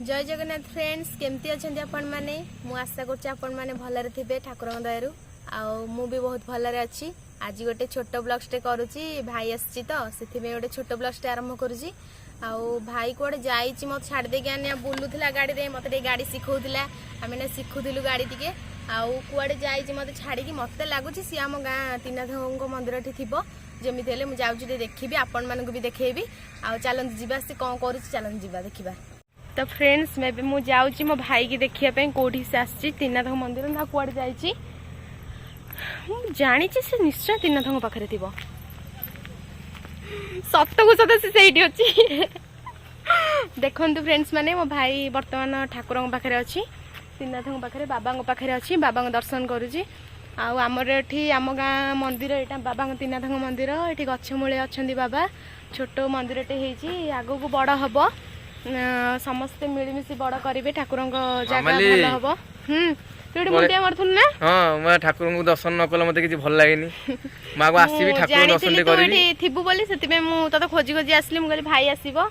जय जगन्नाथ फ्रेंड्स केमती अच्छा आपण मैंने आशा कर भलरे थे ठाकुर दयारू आउ भी बहुत भलरे अच्छी। आज गोटे छोट ब्लग्सटे करुच्ची भाई आसी तो से गोटे छोट ब्लग्सटे आरंभ करुच्ची। आउ भाई कौटे जाइए मत छाड़ देके आने बुलूला गाड़ी दे मत गाड़ी शिखौला आम शिखुलु गाड़ी टे आउ कुआडे जाइए मत छाड़ी मत लगुच सी आम गाँ त्रिनाथ मंदिर थी जमी मुझे जाऊँगी देखी आपण मानक भी देखेबी। आउ चलते जावा सी कौन कर चलते जावा देखा। तो फ्रेंड्स मैं भी मु जाऊँगी मो भाई की देखिए कौटी से आसी त्रिनाथ मंदिर ना कुआडे जाइए जानी से निश्चय त्रिनाथ पाखे थी सत को सत से अच्छी देखु फ्रेंड्स माने मो भाई बर्तमान ठाकुर पाखे अच्छी त्रिनाथ पाखे बाबा पाखे अच्छी बाबा दर्शन करुच्ची। आमर ये आम गाँ मंदिर यहाँ बाबा त्रिनाथ मंदिर ये गछमूले अच्छा बाबा छोट मंदिरटे होती आग को बड़ हम समस्ते मिलमिशी बड़ करेंगे ठाकुर जगह भल हम तू मुंडिया मारथुन ना। हां मैं ठाकुर को दर्शन न कल मते किछि भल लागेनी मां को आसीबी ठाकुर दर्शन दे करिबी थिबु बोली सेति में मु तते खोजी खोजी आसली मु कहली भाई आसीबो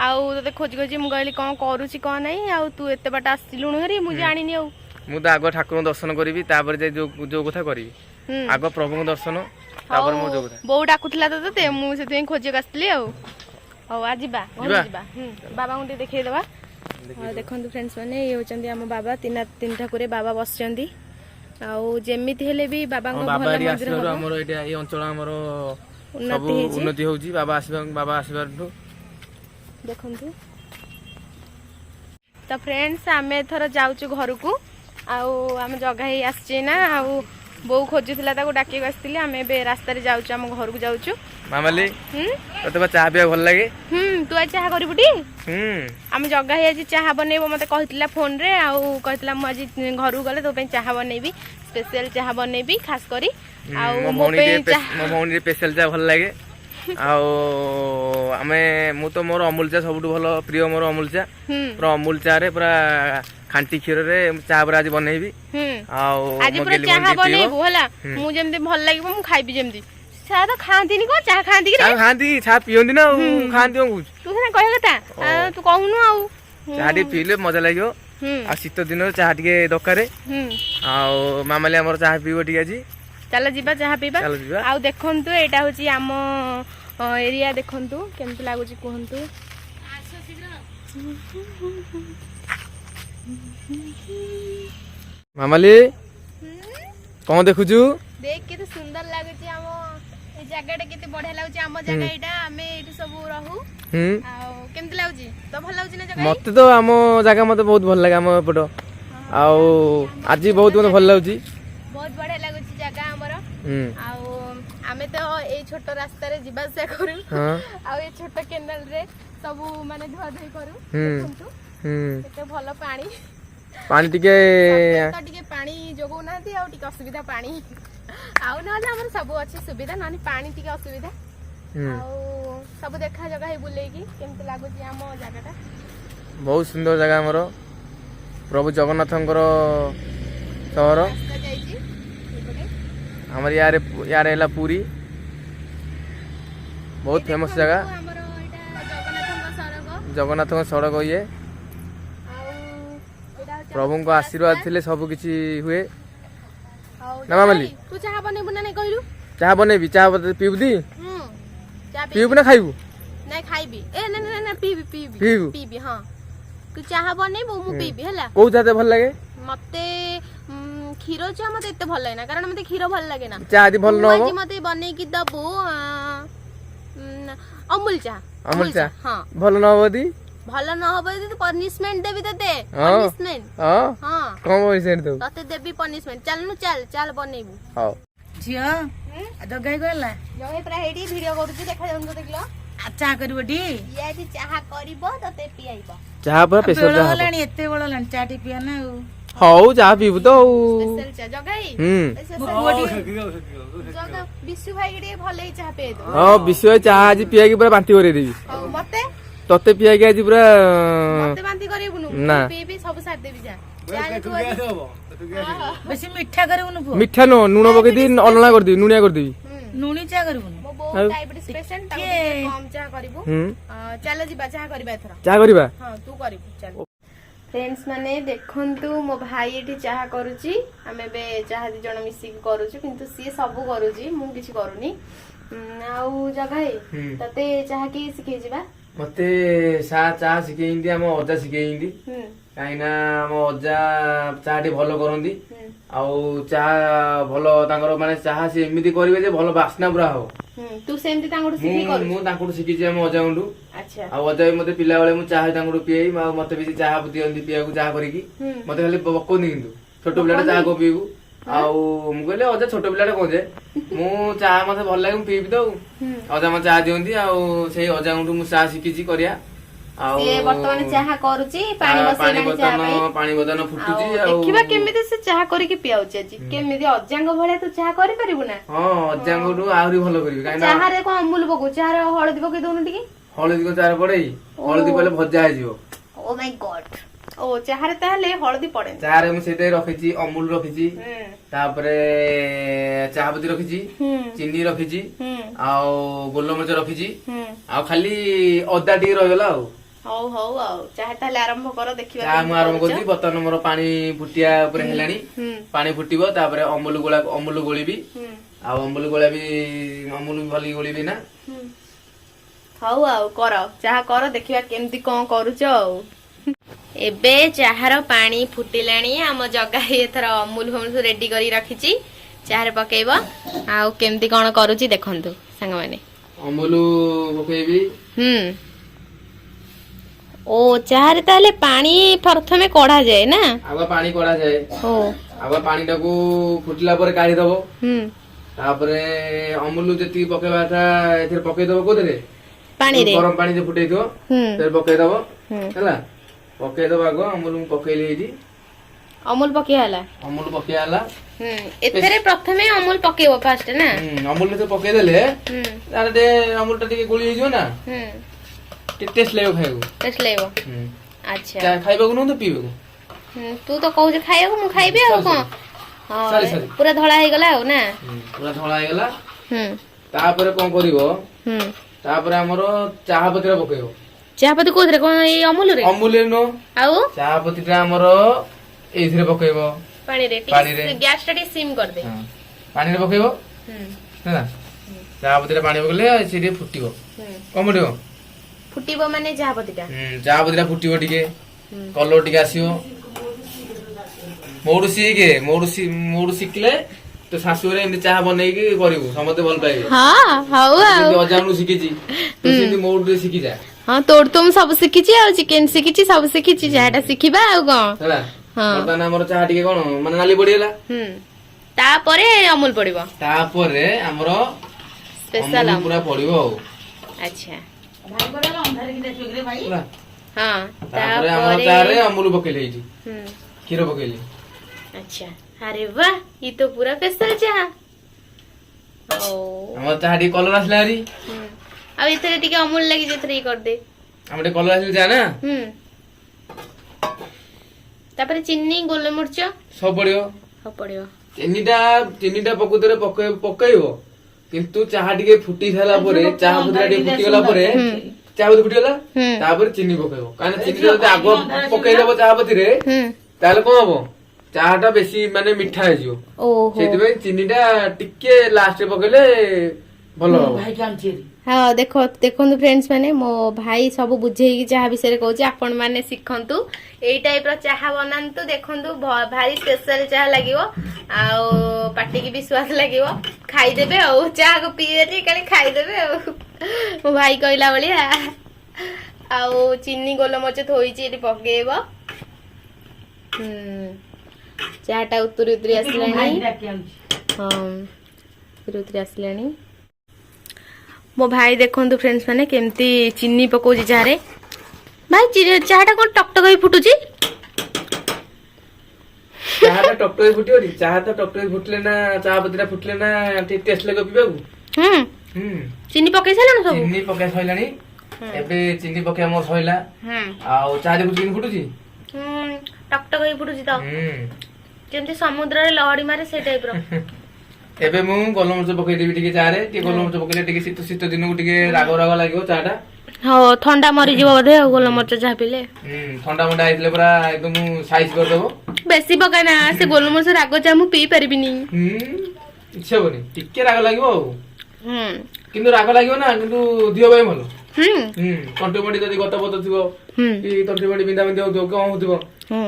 आउ तते खोजी खोजी मु कहली कोन करूची कोन नहीं आउ तू एते बाट आसिलुनु हरी मु जानिनी आउ मु त आगो ठाकुर दर्शन करिबी तापर जे जो कथा करिबी आगो प्रभु को दर्शन तापर मु जो कथा बौ डाकुथला तते मु सेति खोजी आसली आउ आ जिबा घर जिबा बाबा को देखै देबा। देखो फ्रेंड्स मैंने ये होचंदी हम बाबा तीन ठाकुर बाबा बसचंदी आउ जेमिति हेले भी बाबा को भल मंदिर हो हमर एटा ए अंचल हमर सब उन्नति होउची बाबा आशीर्वाद देखंतु। तो फ्रेंड्स आमे थर जाउछु घर को आउ हम जगह ही आछी ना आउ बो खोजुला ताको डाकी आसतिली आमे बे रास्ता रे जाउछु हम घर को जाउछु। मामाली तते चाह पिया भल लागे तू आज चाह करिबुटी आम जगह ही आज चाह बनैबो मते कहितला फोन रे आउ कहितला म आज घर गले तो पे चाह बनैबी स्पेशल चाह बनैबी खास करी आउ मो पे चाह मो भौनी स्पेशल चाह भल लागे आउ आमे मु तो मोर अमूल चाह सबटु भल प्रिय मोर अमूल चाह पूरा अमूल चाह रे पूरा खांटी क्षीर रे चाह पूरा आज बनैबी आउ आज पूरा चाह बनैबो हला मु जेमते भल लागिबो मु खाइबी जेमती चाह तो खाती नहीं चाह खाती खाती चाह पियंती ना खाती तू से कह कथा तू कहूनु आउ चाह टी पीले मजा लागियो आ शीत दिन चाह टिके दरकार आउ मामाली हमर चाह पीबो टिके आज चल जीवा चाह पीबा आउ देखंतु एटा होची आम एरिया देखंतु केमति लागुची कहंतु मामाली कौन देखुचु देख के सुंदर लागुची आम जगह केते बढ़िया लागुची आम जगह एटा हमें एठी सब रहू आ केमति लागुची तो भल लागुची ना जगह मते तो आम जगह मते बहुत भल लागे आम एपट आउ आज बहुत मते भल लागुची बहुत बढ़िया लागुची जगह हमर आउ हमें तो ए छोट रास्ता रे जिबा से करू आ ए छोट केनाल रे सब माने धुआ धुई करू देखंतु केते भल पानी पानी टिके तो टिके पानी जोगौ नाथि आ टिके असुविधा पानी आउ न हमर सब अच्छी सुविधा नानी पानी टिके असुविधा आउ सब देखा जगह है बुले की केमते लागुची हम जगहटा बहुत सुंदर जगह हमर प्रभु जगन्नाथंकर शहर हमर यार एला पूरी बहुत फेमस जगह जगन्नाथ सड़क ये प्रभु को आशीर्वाद थिले सब किछि हुए ना मामाली तू चाह बनेबु ना नै कहलु चाह बनेबी चाह पीबू दी पीबू ना खाइबू नहीं खाइबी ए ना ना पीबी पीबी हां तू चाह बनेबु मु पीबी हला को जाते भल लागे मते खीरो चाह मते एते भल लागे ना कारण मते खीरो भल लागे ना चाह दी भल न हो मते बनै की दबो अमूल चाह हां भल न हो दी भल न हो बदी तो पनिशमेंट देबी तते पनिशमेंट हां कम पनिशमेंट दो तते देबी पनिशमेंट चल नु चल बनेबू हां झियो जगाई गला जगाई पूरा हेडी वीडियो करूची देखा जाउन तो देखलो चाह करबडी ये जी चाह करबो तते पियाइबो चाह पर स्पेशल चाह होलानी एते बड़ होलानी चाह टी पिया ना हौ चाह पीबू तो स्पेशल चाह जगाई जगा विशु भाई के भले चाह पे दो हां विशु चाह आज पिया की पूरा बांती करे देबी मते तते पिया के आज पूरा मते बांती करिबुनु पीबी सब साथ देबी जा बेसी मीठा करबुनु मीठा नो नुनो बके दी अलना कर दी नुनिया कर दी नुनी चाह करबुनु मो बहुत डायबिटीज पेशेंट कम चाह करिबु चलो जीवा चाह करबा एथरा चाह करबा हां तू करिबु चल फ्रेंड्स माने देखंतु मो भाई एठी चाहा करूची हमें बे चाहा दी जण मिसी करूछु किंतु सी सब करूची मु किछि करूनी आउ जगह तते चाहा की सिखे जिबा मते चाहा शिखेइंदी हम अजा शिखेइंदी काई ना हम अजा चाहा टी भलो करंदी आउ चाहा भलो तांकर माने चाहा से एमिति करबे जे भलो बास्ना पुरा हो तू सेमती तांगडू सिखी कर मु तांकड़ू शिखी हम अजाउंडू अच्छा आ अजा भी मते पिला बेले मु चाहा तांकड़ू पिएई मते भी चाहा दियंदी पियाकू चाहा करिकी मते खाली बकोनी किंतु छोटो पिलाटा चाहा को पीबू आउ मु कहले अजा छोटो पिलाटा कोन जे मु चाहा मते भल लागे मु पीबी तो अजा म चाहा दियंदी आउ सेही अजाउंडू मु चाहा शिखीची करिया आउ ये वर्तमान चाहा करूची पानी बसेलानी चाहा पई पानी बदन फुटुची आउ देखिबा केमिति से चाहा करिके पियाउची आजी केमिति अजांग भले तू चाहा करि परिबु ना हां अजांगडू आहुरी भलो करिबी काई ना चाहा रे को अमूल पकु चाहा रे हळदी पके दोनु टिके हळदी को चाहा पड़ेई हळदी पले भजा हो जिवो ओ माय गॉड ओ चाहा रे ताले हळदी पड़े चाहा रे मु सेते रखिची अमूल रखिची तापरे चाहा पत्ती रखिची चीनी रखिची आउ गोलमरिच रखिची आउ खाली अदा टी रहगला आउ हौ हौ आउ चाहा ताले आरंभ कर देखिबा चाहा मु आरंभ करती बर्तन मोर पानी फुटिया ऊपर हेलानी पानी फुटिबो तापरे अमूल गोळीबी आउ अमूल गोळा भी अमूल भली गोळीबी ना हौ आउ कर चाहा कर देखिबा केमती कोन करूछ आउ एबे चाहार पानी फुटिलाणी आम जगा एथर अमूल फमूल रेडी करी रखिची चाहारे पकेइब आउ केमती कोन करूची देखंतु संग माने अमूल पकेइबी ओ चाहारे ताले पानी प्रथमे कढा जाए ना आगो पानी कढा जाए ओ आगो पानी टाकू फुटिला पर काढी दबो तापरे अमूल जति पकेबा था एथर पकेइ दबो कोदरे पानी रे गरम पानी जे फुटेइ दियो फेर पकेइ दबो हैला पकेइ दबो आगो अमूल पकेइले एदी अमूल पके हला अमूल पके आला एथरे प्रथमे अमूल पकेइबो फास्ट ना अमूल तो पकेइ देले तारे दे अमूल टा टिके गोली हिजो ना टेस्ट लेबो खाइबो टेस्ट लेबो अच्छा खाइबो को न तो पीबो तू तो कहू जे खाइबो मु खाइबे आ कोन सॉरी पूरा धळा हे गला हो ना पूरा धळा हे गला तापर कोन करिवो तापर हमरो चाहा पत्ती पकेइबो चाहा पत्ती कोथरे कोन ए अमूल रे नो आउ चाहा पत्ती ता हमरो एथिरे पकेइबो पानी रे गैस टा सिम कर दे पानी रे पकेइबो हैला चाहा पत्ती पानी पकेले सिरे फुटिबो कमडिबो फुटिबो माने चाहा पत्ती टा फुटिबो टिके कलर टिके आसीबो मोडु शिखले तो शाशु रे एमती चाहा बनै के करिवो समते भल पाइबे हां हाउ अजानु शिखिची तो सिंदी मोडु रे शिखि जा हां तोड़ तुम सब शिखिची आ चिकन शिखिची सब शिखिची चाहाटा शिखिबा आ कोन हैला हां बर्तन हमर चाहा टिके कोन माने नाली पडिला तापरे अमूल पडिबो तापरे हमरो स्पेशल अमूल पूरा पडिबो अच्छा भाई बड़ा अंधार की देखो रे भाई हां तापरे हमर चाहा रे अमूल पकेले इठी खीर पकेले अच्छा अरे वाह ये तो पूरा स्पेशल चाहा ओ हमर चाहा टी कलर आसला री अब इतरे टिके अमूल लागि जेतरे कर दे हमरे कलर आसले जा ना तापरे चीनी गोलमरिच सब पडियो चीनीटा पकुतरे पकेइबो किंतु चाहा टिके फुटी साला परे चाहा पुतरा टिके फुटी गला परे चाहा पुती फुटी गला तापर चीनी पकेइबो काने चीनी जदि आगो पकेइ देबो चाहा पती रे ताले कोन हबो चाहाटा बेसी माने मिठा हे जियो ओहो सेति चीनीटा टिके लास्ट रे पकेले भलो हो भाई जानछि हाँ देखो देखो फ्रेंड्स माने मो भाई सब बुझे चाहा विषय कहूँ आपण मैंने शिखु यही टाइप चाहा बनातु देखु भारी स्पेशल चाहा लगे पार्टी की भी स्वाद लगे खाईदेवे चाहा को पीए कहीं खाईदेवे मो भाई कहला भाया चीनी गोलमरिच थोड़ी पकेब चाहाटा उतरी उतरी आसला हाँ उतरी उतरी आसला मो भाई देखो फ्रेंड्स माने केमती चीनी पकाउची चाहे भाई चाहाटा कौन टकटक ही फुटुची चाहाटा टकटक फुटियोरी चाहा तो टकटक फुटले ना चाहा पत्तीटा फुटले ना ठीक टेस्ट लगे पिबाकू चीनी पकाई सैलानी सब चीनी पकाई सैलानी एबे चीनी पकाई मोर सैला आ चाहा देखु चीनी फुटुची टकटक ही फुटुची तो जेमती समुद्र रे लहड़ी मारे से टाइप रो एबे मु गोलमरिच पकई देबी टिके चारे टिके गोलमरिच पकइले टिके शीत शीत दिन को टिके राग राग लागियो चाटा ହଁ ଥଣ୍ଡା ମରିଯିବ ବୋଧେ ଆଉ ଗୋଲମରିଚ ଯାହା ପିଲେ। ଥଣ୍ଡା ମଣ୍ଡା ହେଇଥିଲେ ପୁରା ଏକଦମ ସାଇଜ କରିଦବ। ବେଶୀ ପକାନା ସେ ଗୋଲମରିଚ ରାଗ ଚା ମୁଁ ପିଇ ପାରିବିନି। ଇଚ୍ଛା ହବନି ଟିକେ ରାଗ ଲାଗିବ ଆଉ। ହୁଁ କିନ୍ତୁ ରାଗ ଲାଗିବ ନା କିନ୍ତୁ ଦିହ ପାଇଁ ଭଲ। ହୁଁ ତଣ୍ଟି ମଣ୍ଟି ଯଦି ଗତ ପତ ଥିବ କି ତଣ୍ଟି ମଣ୍ଟି ବିନ୍ଧା ବିନ୍ଧି ହଉଥିବ କଣ ହଉଥିବ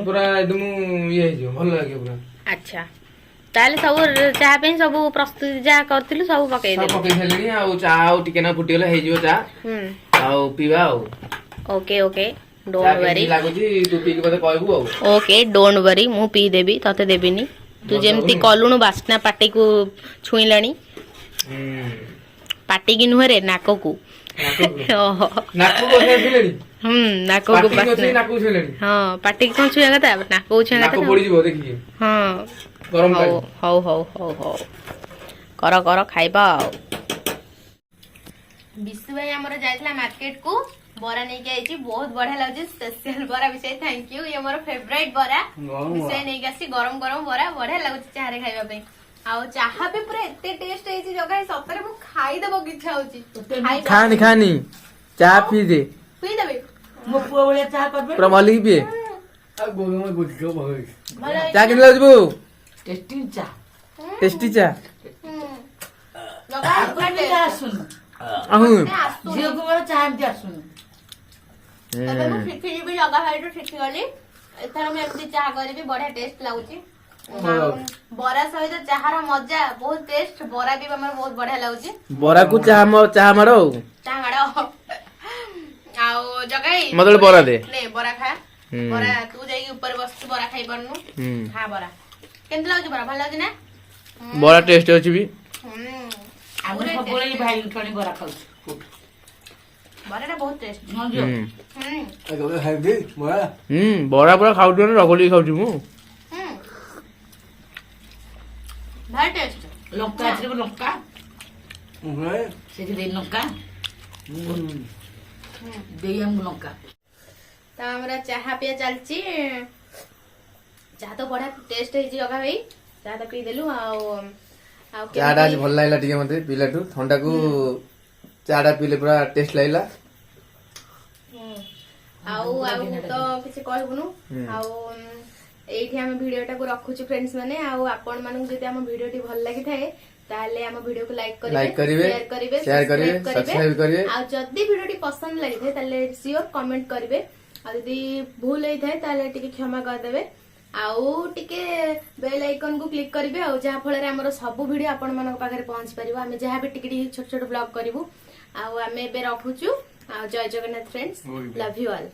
ପୁରା ଏକଦମ ଇଏ ହେଇଯିବ ଭଲ ଲାଗିବ ପୁରା। ଆଚ୍ଛା ତାହେଲେ ସବୁ ଚାହା ପାଇଁ ସବୁ ପ୍ରସ୍ତୁତି ଯାହା କରିଥିଲୁ ସବୁ ପକେଇ ସବୁ ପକେଇ ସାରିଲିଣି ଆଉ ଚା ଆଉ ଟିକେ ନା ଫୁଟିଗଲେ ହେଇଯିବ ଚା ଆଉ ପିଇବା ଆଉ। ଓକେ ଓକେ ଚା ଡୋଣ୍ଟ ୱରି। କେମିତି ଲାଗୁଛି ତୁ ପିଇକି ମତେ କହିବୁ ଆଉ। ଓକେ ଡୋଣ୍ଟ ୱରି ମୁଁ ପିଇ ଦେବି ତତେ ଦେବିନି। ତୁ ଯେମିତି କଲୁଣୁ ବାସ୍ନା ପାଟିକୁ ଛୁଇଁଲାଣି। ପାଟିକି ନୁହେଁରେ ନାକକୁ। ନାକକୁ ଆସିଲେଣି ନାକକୁ ବାସ୍ନା। ନାକକୁ ଛୁଇଁଲେଣି। ହଁ ପାଟିକି କଣ ଛୁଇଁବା କଥା ନାକକୁ ଛୁଇଁବା ନାକ କଥା। ପୋଡିଯିବ ଦେଖିକି। ହଁ ଗରମ ପାଣି। ହଉ ହଉ ହଉ ହଉ କର କର ଖାଇବା ଆଉ। ବିଶୁ ଭାଇ ଆମର ଯାଇଥିଲା ମାର୍କେଟ କୁ ବରା ନେଇକି ଆଇଛି ବହୁତ ବଢିଆ ଲାଗୁଛି ସ୍ପେଶାଲ ବରା ବିଷୟ ଥ୍ୟାଙ୍କ ୟୁ ଇଏ ମୋର ଫେଭରାଇଟ ବରା ବିଷୟ ନେଇକି ଆସିଛି ଗରମ ଗରମ ବରା ବଢିଆ ଲାଗୁଛି ଚାହାରେ ଖାଇବା ପାଇଁ। ଆଉ ଚାହା ବି ପୁରା ଏତେ ଟେଷ୍ଟ ହେଇଛି ଜଗା ସତରେ ମୁଁ ଖାଇଦବାକୁ ଇଚ୍ଛା ହଉଛି। ଖାନି ଖାନି ଚା ପିଇ ଦେ ପିଇଦେବି ମୋ ପୁଅ ଭଳିଆ ଚାହା କରିବେ ପୁରା ମଲିକି ପିଏ। ଆଉ ଗୋଲମ ବୁଝିବ ଭଲ ଚା କେମିତି ଲାଗୁଛି ବୋଉ? ଟେଷ୍ଟି ଚା ଟେଷ୍ଟି ଚା। ଜଗା ପୁରା ଚା ଆସୁନି ଝିଅକୁ ମୋର ଚା ଏମିତି ଆସୁନି। ଏବେ ମୁଁ ଶିଖିଯିବି ଜଗା ଭାଇଠୁ ଶିଖିଗଲି। ଏଥର ମୁଁ ଏମିତି ଚାହା କରିବି ବଢିଆ ଟେଷ୍ଟ ଲାଗୁଛି। ବରା ସହିତ ଚାହାର ମଜା ବହୁତ ଟେଷ୍ଟ। ବରା ବି ଆମର ବହୁତ ବଢିଆ ଲାଗୁଛି। ବରାକୁ ଚାହା ମାଡ ଆଉ ଚାହା ମାଡ ଆଉ ଜଗା ମତେ ବରା ଦେ ବରା ଖା। ବରା ତୁ ଯାଇକି ଉପରେ ବସିଛୁ ବରା ଖାଇ ପାରୁନୁ ଖା ବରା। କେମିତି ଲାଗୁଛି ବରା ଭଲ ଲାଗୁଛି ନା? ବରା ଟେଷ୍ଟ ଅଛି ବି। ଆମେ ସବୁବେଳେ ଭାଇ ଉଠାଣି ବରା ଖାଉଛୁ। ବରାଟା ବହୁତ ଟେଷ୍ଟ। ବରା ପୁରା ଖାଉଛୁ ରଗଡିକି ଖାଉଛି ମୁଁ। ଭାରି ଟେଷ୍ଟ। ଲଙ୍କା ଆସିବ ଲଙ୍କା ସେଠି ଦେଇ ଲଙ୍କା ଦେଇ ଆମକୁ ଲଙ୍କା। ତ ଆମର ଚାହା ପିଆ ଚାଲିଛି। ଚାହା ତ ବଢିଆ ଟେଷ୍ଟ ହେଇଛି ଜଗା ଭାଇ। ଚାହା ତ ପିଇଦେଲୁ ଆଉ ଚା ଟା ଆଜି ଭଲ ଲାଗିଲା ଟିକେ ମତେ ପିଇଲାଠୁ। ଥଣ୍ଡାକୁ ଚା ଟା ପିଇଲେ ପୁରା ଟେଷ୍ଟ ଲାଗିଲା। ଆଉ ତ କିଛି କହିବୁନୁ। ଆଉ ଏଇଠି ଆମେ ଭିଡିଓ ଟାକୁ ରଖୁଛୁ ଫ୍ରେଣ୍ଡସ୍ ମାନେ। ଆଉ ଆପଣ ମାନଙ୍କୁ ଯଦି ଆମ ଭିଡିଓଟି ଭଲ ଲାଗିଥାଏ ତାହେଲେ ଆମ ଭିଡିଓକୁ ଲାଇକ୍ କରିବେ, ସେୟାର କରିବେ, ସବସ୍କ୍ରାଇବ କରିବେ। ଆଉ ଯଦି ଭିଡିଓଟି ପସନ୍ଦ ଲାଗିଥାଏ ତାହେଲେ ସିଓର କମେଣ୍ଟ କରିବେ। ଆଉ ଯଦି ଭୁଲ ହେଇଥାଏ ତାହେଲେ ଟିକେ କ୍ଷମା କରିଦେବେ। ଆଉ ଟିକେ ବେଲ ଆଇକନ କୁ କ୍ଲିକ୍ କରିବେ ଆଉ ଯାହା ଫଳରେ ଆମର ସବୁ ଭିଡିଓ ଆପଣ ମାନଙ୍କ ପାଖରେ ପହଞ୍ଚି ପାରିବ। ଆମେ ଯାହା ବି ଟିକେ ଟିକେ ଛୋଟ ଛୋଟ ବ୍ଲଗ କରିବୁ। ଆଉ ଆମେ ଏବେ ରଖୁଛୁ। ଆଉ ଜୟ Jagannath friends, love you all.